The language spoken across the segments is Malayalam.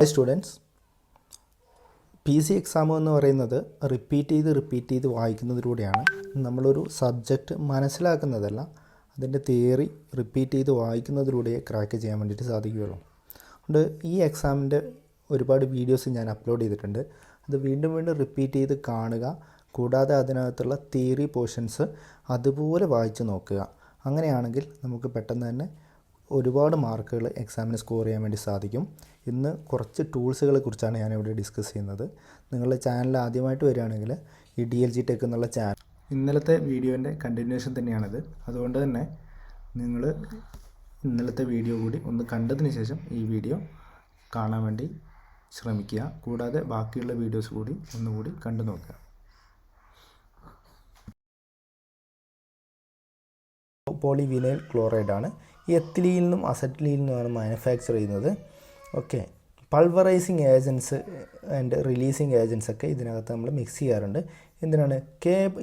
സ്റ്റുഡൻസ്, PC എക്സാം എന്ന് പറയുന്നത് റിപ്പീറ്റ് ചെയ്ത് വായിക്കുന്നതിലൂടെയാണ്. നമ്മളൊരു സബ്ജക്റ്റ് മനസ്സിലാക്കുന്നതല്ല, അതിൻ്റെ തിയറി റിപ്പീറ്റ് ചെയ്ത് വായിക്കുന്നതിലൂടെ ക്രാക്ക് ചെയ്യാൻ വേണ്ടിയിട്ട് സാധിക്കുകയുള്ളൂ. അതുകൊണ്ട് ഈ എക്സാമിൻ്റെ ഒരുപാട് വീഡിയോസ് ഞാൻ അപ്ലോഡ് ചെയ്തിട്ടുണ്ട്. അത് വീണ്ടും റിപ്പീറ്റ് ചെയ്ത് കാണുക. കൂടാതെ അതിനകത്തുള്ള തിയറി പോർഷൻസ് അതുപോലെ വായിച്ച് നോക്കുക. അങ്ങനെയാണെങ്കിൽ നമുക്ക് പെട്ടെന്ന് തന്നെ ഒരുപാട് മാർക്കുകൾ എക്സാമിന് സ്കോർ ചെയ്യാൻ വേണ്ടി സാധിക്കും. ഇന്ന് കുറച്ച് ടൂൾസുകളെ കുറിച്ചാണ് ഞാനിവിടെ ഡിസ്കസ് ചെയ്യുന്നത്. നിങ്ങളുടെ ചാനൽ ആദ്യമായിട്ട് വരികയാണെങ്കിൽ ഈ DLG ടെക് എന്നുള്ള ചാനൽ ഇന്നലത്തെ വീഡിയോൻ്റെ കണ്ടിന്യൂഷൻ തന്നെയാണിത്. അതുകൊണ്ട് തന്നെ നിങ്ങൾ ഇന്നലത്തെ വീഡിയോ കൂടി ഒന്ന് കണ്ടതിന് ശേഷം ഈ വീഡിയോ കാണാൻ വേണ്ടി ശ്രമിക്കുക. കൂടാതെ ബാക്കിയുള്ള വീഡിയോസ് കൂടി ഒന്നുകൂടി കണ്ടു നോക്കുക. പോളിവിനൈൽ ക്ലോറൈഡാണ്. ഈ എത്തിലീനിൽ നിന്നും അസറ്റിലീനിൽ നിന്നുമാണ് മാനുഫാക്ചർ ചെയ്യുന്നത്. Okay, pulverising agents and releasing agents ഒക്കെ ഇതിനകത്ത് നമ്മൾ മിക്സ് ചെയ്യാറുണ്ട്. എന്തിനാണ്?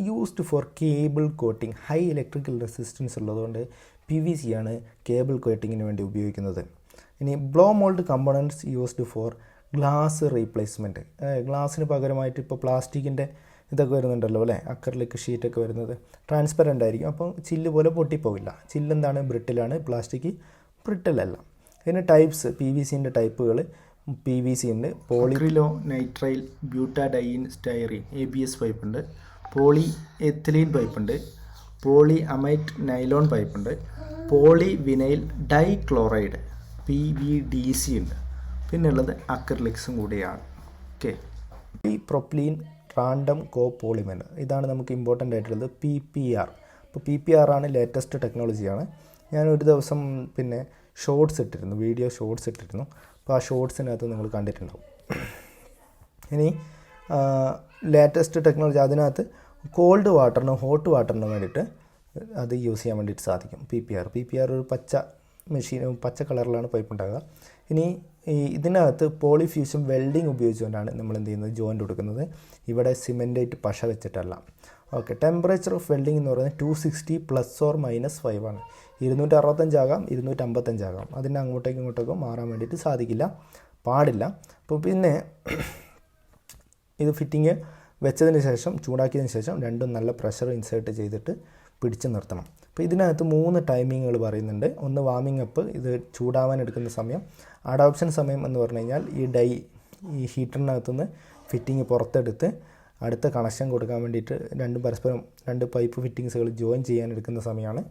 Used for cable coating. High electrical resistance ഉള്ളതുകൊണ്ട് PVC ആണ് കേബിൾ കോട്ടിങ്ങിന് വേണ്ടി ഉപയോഗിക്കുന്നത്. ഇനി blow mould components used for glass replacement. ഗ്ലാസ്സിന് പകരമായിട്ട് ഇപ്പോൾ പ്ലാസ്റ്റിക്കിൻ്റെ ഇതൊക്കെ വരുന്നുണ്ടല്ലോ അല്ലേ, അക്രലിക് ഷീറ്റൊക്കെ വരുന്നത് ട്രാൻസ്പെറൻ്റ് ആയിരിക്കും. അപ്പം ചില്ല് പോലെ പൊട്ടിപ്പോവില്ല. ചില്ലെന്താണ്? ബ്രിട്ടിലാണ്. പ്ലാസ്റ്റിക് ബ്രിട്ടിലല്ല. ഇതിന് ടൈപ്സ്, PVCൻ്റെ ടൈപ്പുകൾ PVC ഉണ്ട്. Polyacrylonitrile butadiene styrene ABS pipe ഉണ്ട്. പോളി എത്തിലീൻ പൈപ്പ് ഉണ്ട്. പോളി അമൈറ്റ് നൈലോൺ പൈപ്പ് ഉണ്ട്. പോളി വിനൈൽ ഡൈക്ലോറൈഡ് PVDC ഉണ്ട്. പിന്നെ ഉള്ളത് അക്രലിക്സും കൂടിയാണ്. ഓക്കെ, ഈ പ്രൊപ്ലീൻ റാൻഡം കോപോളിമർ, ഇതാണ് നമുക്ക് ഇമ്പോർട്ടൻ്റ് ആയിട്ടുള്ളത്. PPR. അപ്പോൾ PPR ആണ് ലേറ്റസ്റ്റ് ടെക്നോളജിയാണ്. ഞാൻ ഒരു ദിവസം പിന്നെ ഷോർട്സ് ഇട്ടിരുന്നു, വീഡിയോ ഷോർട്സ് ഇട്ടിരുന്നു. അപ്പോൾ ആ ഷോർട്സിനകത്ത് നിങ്ങൾ കണ്ടിട്ടുണ്ടാവും. ഇനി ലേറ്റസ്റ്റ് ടെക്നോളജി, അതിനകത്ത് കോൾഡ് വാട്ടറിനും ഹോട്ട് വാട്ടറിനും വേണ്ടിയിട്ട് അത് യൂസ് ചെയ്യാൻ വേണ്ടിയിട്ട് സാധിക്കും. PPR ഒരു പച്ച കളറിലാണ് പൈപ്പ് ഉണ്ടാകുക. ഇനി ഇതിനകത്ത് പോളിഫ്യൂഷൻ വെൽഡിങ് ഉപയോഗിച്ചുകൊണ്ടാണ് നമ്മൾ എന്ത് ചെയ്യുന്നത്? ജോയിൻ്റ് കൊടുക്കുന്നത്. ഇവിടെ സിമെൻറ്റേറ്റ് പശ വെച്ചിട്ടല്ല. ഓക്കെ, ടെമ്പറേച്ചർ ഓഫ് വെൽഡിംഗ് എന്ന് പറയുന്നത് 260 ±5 ആണ്. 265 ആകാം, 255 ആകാം. അതിൻ്റെ അങ്ങോട്ടേക്കും മാറാൻ വേണ്ടിയിട്ട് സാധിക്കില്ല, പാടില്ല. അപ്പോൾ പിന്നെ ഇത് ഫിറ്റിങ് വെച്ചതിന് ശേഷം, ചൂടാക്കിയതിന് ശേഷം രണ്ടും നല്ല പ്രഷർ ഇൻസേർട്ട് ചെയ്തിട്ട് പിടിച്ച് നിർത്തണം. അപ്പോൾ ഇതിനകത്ത് 3 ടൈമിങ്ങുകൾ പറയുന്നുണ്ട്. ഒന്ന് വാമിംഗ് അപ്പ്, ഇത് ചൂടാവാൻ എടുക്കുന്ന സമയം. അഡോപ്ഷൻ സമയം എന്ന് പറഞ്ഞു കഴിഞ്ഞാൽ ഈ ഹീറ്ററിനകത്തുനിന്ന് ഫിറ്റിങ് പുറത്തെടുത്ത് അടുത്ത കണക്ഷൻ കൊടുക്കാൻ വേണ്ടിയിട്ട് പരസ്പരം 2 പൈപ്പ് ഫിറ്റിങ്സുകൾ ജോയിൻ ചെയ്യാൻ എടുക്കുന്ന സമയമാണ്.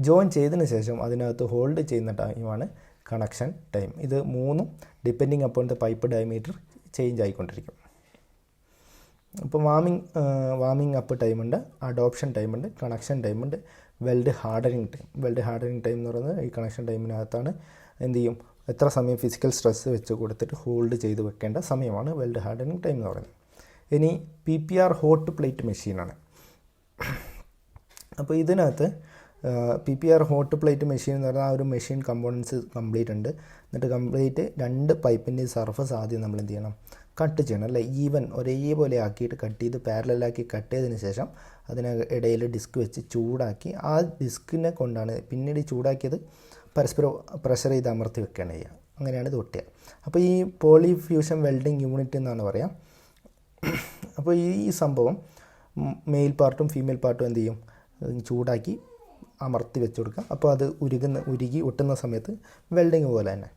ജോയിൻ ചെയ്തതിന് ശേഷം അതിനകത്ത് ഹോൾഡ് ചെയ്യുന്ന ടൈമാണ് കണക്ഷൻ ടൈം. ഇത് 3 depending upon the pipe diameter change ആയിക്കൊണ്ടിരിക്കും. അപ്പോൾ വാമിംഗ് അപ്പ് ടൈമുണ്ട്, അഡോപ്ഷൻ ടൈമുണ്ട്, കണക്ഷൻ ടൈമുണ്ട്, വെൽഡ് ഹാർഡനിങ് ടൈം എന്ന് പറയുന്നത് ഈ കണക്ഷൻ ടൈമിനകത്താണ് എന്ത് ചെയ്യും, എത്ര സമയം ഫിസിക്കൽ സ്ട്രെസ് വെച്ച് കൊടുത്തിട്ട് ഹോൾഡ് ചെയ്ത് വെക്കേണ്ട സമയമാണ് വെൽഡ് ഹാർഡനിങ് ടൈം എന്ന് പറയുന്നത്. ഇനി PPR ഹോട്ട് പ്ലേറ്റ് മെഷീനാണ്. അപ്പോൾ ഇതിനകത്ത് PPR ഹോട്ട് പ്ലേറ്റ് മെഷീൻ എന്ന് പറഞ്ഞാൽ ആ ഒരു മെഷീൻ കമ്പോണൻസ് കംപ്ലീറ്റ് ഉണ്ട്. എന്നിട്ട് കംപ്ലീറ്റ് 2 പൈപ്പിൻ്റെ സർഫസ് ആദ്യം നമ്മൾ എന്ത് ചെയ്യണം? കട്ട് ചെയ്യണം അല്ലേ, ഒരേപോലെ ആക്കിയിട്ട് കട്ട് ചെയ്ത് പാരലാക്കി കട്ട് ചെയ്തതിന് ശേഷം ഇടയിൽ ഡിസ്ക് വെച്ച് ചൂടാക്കി, ആ ഡിസ്കിനെ കൊണ്ടാണ് പിന്നീട് ചൂടാക്കിയത് പരസ്പരം പ്രഷർ ചെയ്ത് അമർത്തി വെക്കുകയാണ് ചെയ്യുക. അങ്ങനെയാണ് ഇത് ഒട്ടുക. അപ്പോൾ ഈ പോളിഫ്യൂഷൻ വെൽഡിങ് യൂണിറ്റ് എന്നാണ് പറയുക. അപ്പോൾ ഈ സംഭവം മെയിൽ പാർട്ടും ഫീമെയിൽ പാർട്ടും എന്ത് ചെയ്യും? ചൂടാക്കി അമർത്തി വെച്ച് കൊടുക്കുക. അപ്പോൾ അത് ഉരുകി ഒട്ടുന്ന സമയത്ത് വെൽഡിങ് പോലെ തന്നെ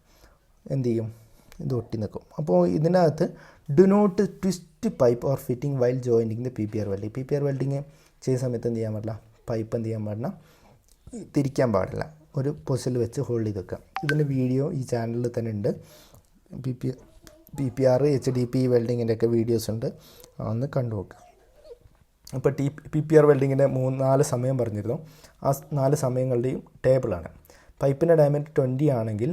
എന്ത് ചെയ്യും? ഇത് ഒട്ടി നിൽക്കും. അപ്പോൾ ഇതിനകത്ത് do not twist pipe or fitting while jointing the PPR welding. PPR welding ചെയ്യുന്ന സമയത്ത് എന്ത് ചെയ്യാൻ പാടില്ല? പൈപ്പ് എന്ത് ചെയ്യാൻ പാടില്ല? തിരിക്കാൻ പാടില്ല. ഒരു പൊസിഷനിൽ വെച്ച് ഹോൾഡ് ചെയ്ത് വെക്കുക. ഇതിൻ്റെ വീഡിയോ ഈ ചാനലിൽ തന്നെ ഉണ്ട്. PPR HDP വെൽഡിങ്ങിൻ്റെ ഒക്കെ വീഡിയോസ് ഉണ്ട്, ഒന്ന് കണ്ടു നോക്കുക. അപ്പോൾ PPR വെൽഡിങ്ങിൻ്റെ 4 സമയം പറഞ്ഞിരുന്നു. ആ 4 സമയങ്ങളുടെയും ടേബിളാണ്. പൈപ്പിൻ്റെ ഡയമീറ്റർ 20 ആണെങ്കിൽ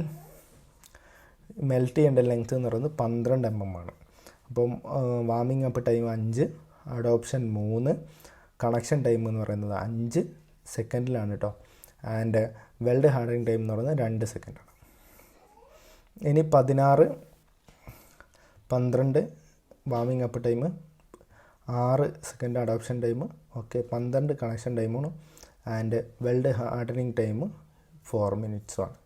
മെൽറ്റ് ചെയ്യേണ്ട ലെങ്ത്ത് എന്ന് പറയുന്നത് 12 mm ആണ്. അപ്പം warming up time 5, adoption 3, connection time എന്ന് പറയുന്നത് 5 സെക്കൻഡിലാണ് കേട്ടോ. ആൻഡ് വെൽഡ് ഹാർഡനിങ് ടൈം എന്ന് പറയുന്നത് 2 സെക്കൻഡാണ്. ഇനി 16, 12 warming up time, 6 second adoption time, okay 12 connection ടൈമാണ്. And weld hardening time 4 minutes ആണ്.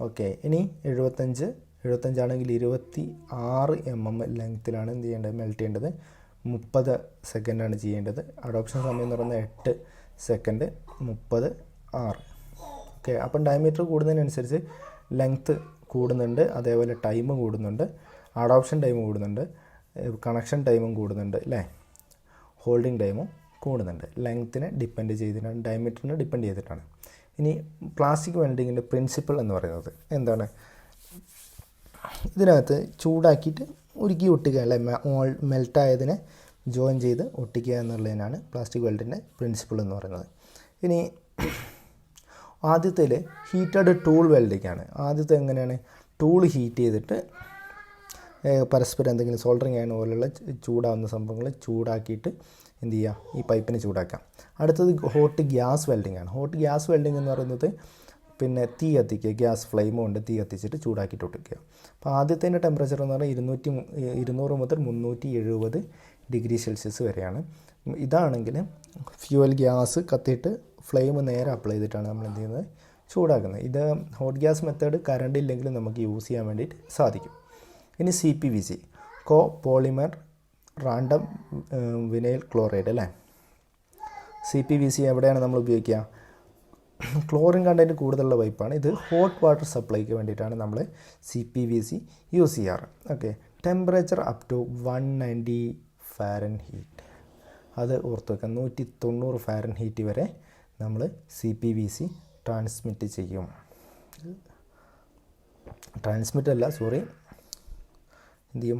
ഓക്കെ, ഇനി 75 75 ആണെങ്കിൽ 26 mm ലെങ്ത്തിലാണ് എന്ത് ചെയ്യേണ്ടത്, മെൽറ്റ് ചെയ്യേണ്ടത്. 30 സെക്കൻഡാണ് ചെയ്യേണ്ടത്. അഡോപ്ഷൻ സമയം എന്ന് പറയുന്നത് 8 സെക്കൻഡ്, 30 6. ഓക്കെ, അപ്പം ഡയമീറ്റർ കൂടുന്നതിനനുസരിച്ച് ലെങ്ത്ത് കൂടുന്നുണ്ട്, അതേപോലെ ടൈം കൂടുന്നുണ്ട്, അഡോപ്ഷൻ ടൈം കൂടുന്നുണ്ട്, കണക്ഷൻ ടൈമും കൂടുന്നുണ്ട് അല്ലേ, ഹോൾഡിംഗ് ടൈമും കൂടുന്നുണ്ട്. ലെങ്ത്തിനെ ഡിപ്പെൻഡ് ചെയ്തിട്ടാണ്, ഡയമീറ്ററിനെ ഡിപ്പെൻഡ് ചെയ്തിട്ടാണ്. ഇനി പ്ലാസ്റ്റിക് വെൽഡിങ്ങിൻ്റെ പ്രിൻസിപ്പിൾ എന്ന് പറയുന്നത് എന്താണ്? ഇതിനകത്ത് ചൂടാക്കിയിട്ട് ഉരുക്കി ഒട്ടിക്കുക അല്ലേ, മെൽറ്റായതിനെ ജോയിൻ ചെയ്ത് ഒട്ടിക്കുക എന്നുള്ളതിനാണ് പ്ലാസ്റ്റിക് വെൽഡിൻ്റെ പ്രിൻസിപ്പിൾ എന്ന് പറയുന്നത്. ഇനി ആദ്യത്തേൽ ഹീറ്റഡ് ടൂൾ വെൽഡിംഗ് ആണ്. ആദ്യത്തെ എങ്ങനെയാണ്? ടൂൾ ഹീറ്റ് ചെയ്തിട്ട് പരസ്പരം എന്തെങ്കിലും സോൾഡറിങ് അയൺ പോലുള്ള ചൂടാവുന്ന സംഭവങ്ങൾ ചൂടാക്കിയിട്ട് എന്ത് ചെയ്യുക, ഈ പൈപ്പിനെ ചൂടാക്കാം. അടുത്തത് ഹോട്ട് ഗ്യാസ് വെൽഡിംഗ് ആണ്. ഹോട്ട് ഗ്യാസ് വെൽഡിംഗ് എന്ന് പറയുന്നത് പിന്നെ തീ കത്തിക്കുക, ഗ്യാസ് ഫ്ലെയിം കൊണ്ട് തീ കത്തിച്ചിട്ട് ചൂടാക്കിയിട്ട് ഒട്ടിക്കുക. അപ്പോൾ ആദ്യത്തേൻ്റെ ടെമ്പറേച്ചർ എന്ന് പറഞ്ഞാൽ 200 മുതൽ 370 ഡിഗ്രി സെൽഷ്യസ് വരെയാണ്. ഇതാണെങ്കിൽ ഫ്യൂവൽ ഗ്യാസ് കത്തിയിട്ട് ഫ്ലെയിം നേരെ അപ്ലൈ ചെയ്തിട്ടാണ് നമ്മൾ എന്ത് ചെയ്യുന്നത്, ചൂടാക്കുന്നത്. ഇത് ഹോട്ട് ഗ്യാസ് മെത്തേഡ് കറണ്ട് ഇല്ലെങ്കിലും നമുക്ക് യൂസ് ചെയ്യാൻ വേണ്ടിയിട്ട് സാധിക്കും. ഇനി CPVC, കോ പോളിമർ റാൻഡം വിനൈൽ ക്ലോറൈഡ് അല്ലേ. CPVC എവിടെയാണ് നമ്മൾ ഉപയോഗിക്കുക? ക്ലോറിൻ കണ്ടൻറ്റ് കൂടുതലുള്ള പൈപ്പാണ്. ഇത് ഹോട്ട് വാട്ടർ സപ്ലൈക്ക് വേണ്ടിയിട്ടാണ് നമ്മൾ CPVC യൂസ് ചെയ്യാറ്. Okay, temperature up to 190 Fahrenheit, അത് ഓർത്ത് വെക്കാം. 190 ഫാരൻഹീറ്റ് വരെ നമ്മൾ CPVC ട്രാൻസ്മിറ്റ് ചെയ്യും. എന്ത് ചെയ്യും,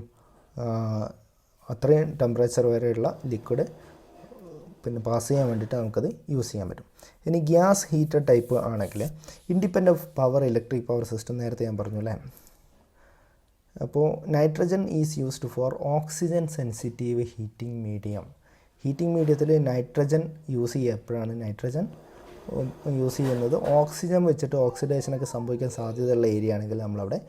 അത്രയും ടെമ്പറേച്ചർ വരെയുള്ള ലിക്വിഡ് പിന്നെ പാസ് ചെയ്യാൻ വേണ്ടിയിട്ട് നമുക്കത് യൂസ് ചെയ്യാൻ പറ്റും. ഇനി ഗ്യാസ് ഹീറ്റർ ടൈപ്പ് ആണെങ്കിൽ independent power electric power system നേരത്തെ ഞാൻ പറഞ്ഞു അല്ലേ. അപ്പോൾ nitrogen is used for oxygen sensitive heating medium. Heating മീഡിയത്തിൽ നൈട്രജൻ യൂസ് ചെയ്യുക. എപ്പോഴാണ് നൈട്രജൻ യൂസ് ചെയ്യുന്നത്? ഓക്സിജൻ വെച്ചിട്ട് ഓക്സിഡേഷനൊക്കെ സംഭവിക്കാൻ സാധ്യതയുള്ള ഏരിയ ആണെങ്കിൽ നമ്മളവിടെ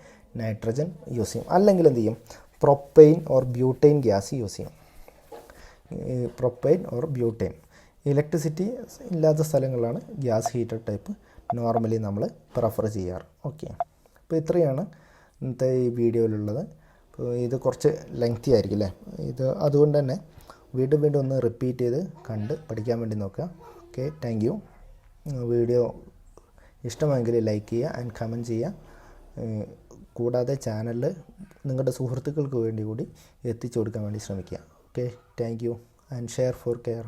നൈട്രജൻ യൂസ് ചെയ്യും. അല്ലെങ്കിൽ എന്ത് ചെയ്യും, propane or butane gas use ചെയ്യും. Propane or butane. ഇലക്ട്രിസിറ്റി ഇല്ലാത്ത സ്ഥലങ്ങളിലാണ് ഗ്യാസ് ഹീറ്റർ ടൈപ്പ് നോർമലി നമ്മൾ പ്രിഫർ ചെയ്യാറ്. ഓക്കെ, അപ്പോൾ ഇത്രയാണ് ഇന്നത്തെ ഈ വീഡിയോയിലുള്ളത്. അപ്പോൾ ഇത് കുറച്ച് ലെങ്തി ആയിരിക്കും അല്ലേ. ഇത് അതുകൊണ്ട് തന്നെ വീണ്ടും ഒന്ന് റിപ്പീറ്റ് ചെയ്ത് കണ്ട് പഠിക്കാൻ വേണ്ടി നോക്കുക. Okay, thank you. വീഡിയോ ഇഷ്ടമെങ്കിൽ ലൈക്ക് ചെയ്യുക ആൻഡ് കമൻറ്റ് ചെയ്യുക. കൂടാതെ ചാനലിൽ നിങ്ങളുടെ സുഹൃത്തുക്കൾക്ക് വേണ്ടി കൂടി എത്തിച്ചു കൊടുക്കാൻ വേണ്ടി ശ്രമിക്കുക. Okay, thank you and share four care.